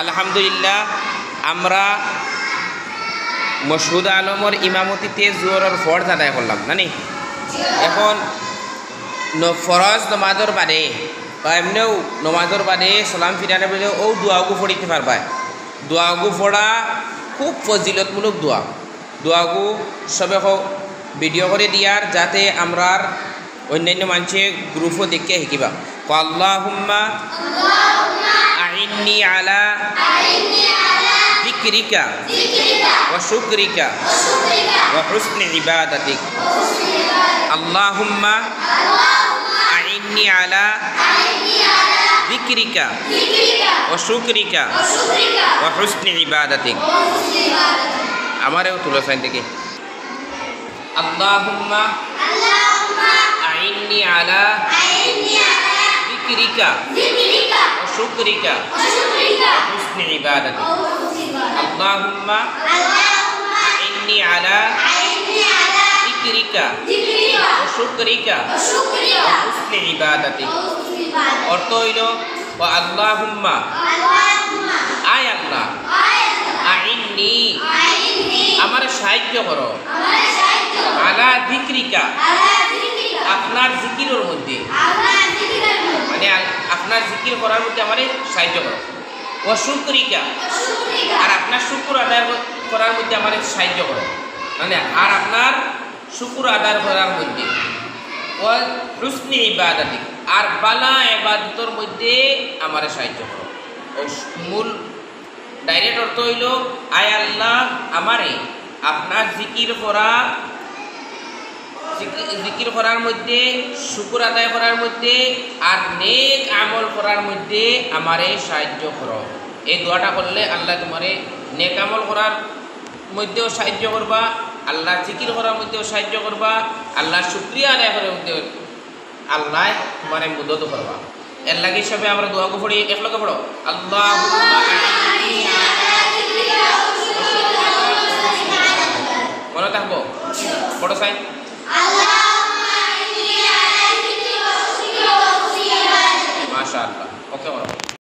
আলহামদুলিল্লাহ আমরা মশহুদ আলমর ইমামতিতে জোহরের ফরজ আদায় করলাম জানি। এখন ফরজ নমাজের বাদে বা এমনিও নমাজের বাদে সালাম ফিরানে বলে ও দোয়াগু পড়িতে পারবা। দোয়াগু পড়া খুব ফজিলতমূলক দোয়াগু সবে ভিডিও করে দিয়ার যাতে আমরা অন্যান্য মানুষের গ্রুপও দেখে শিকিবা। আল্লাহুম্মা আইন্নি আলা যিকরিকা ওয়া শুকরিকা ওয়া হুসনি ইবাদাতিক। আল্লাহুম্মা আইন্নি আলা যিকরিকা ওয়া শুকরিকা ওয়া হুসনি ইবাদাতিক। আমারও তুলো সাইন থেকে আল্লাহুম্মা আইন্নি আলা যিকরিকা ওয়া শুকরিকা ওয়া হুসনি ইবাদাতিক। আল্লাহুম্মা আইন্নি আলা যিকরিকা ওয়া শুকরিকা ওয়া হুসনি ইবাদাতিক। অর্থ হইল ওয়া আল্লাহুম্মা আয় আল্লাহ আইন্নি আমার সাহায্য করো আলা যিকরিকা আপনার জিকিরের মধ্যে, মানে আপনার জিকির করার মধ্যে আমার সাহায্য করো। ও শুকরিকা আর আপনার শুকুর আদায় করার মধ্যে আমার সাহায্য করো, মানে আর আপনার শুকুর আদায় করার মধ্যে। ও হুসনি ইবাদাতিক আর বালা ইবাদতের মধ্যে আমার সাহায্য করো। ও মূল ডাইরেক্ট অর্থ হইল আয় আল্লাহ আমারে আপনার জিকির করার মধ্যে, শুকুর আদায় করার মধ্যে আর নেক আমল করার মধ্যে আমারে সাহায্য করো। এই দোয়াটা করলে আল্লাহ তোমারে নেক আমল করার মধ্যেও সাহায্য করবা, আল্লাহ জিকির করার মধ্যেও সাহায্য করবা, আল্লাহ শুকরিয়া আদায় করার মধ্যে আল্লাহ তোমারে মদত করবা। এর লাগে সবে আমরা দোয়া পড়ি, একলগে পড়ো আল্লাহুম্মা আইন্নি মনে থাকবো বড় সাইন মাশাআল্লাহ। ওকে বলো।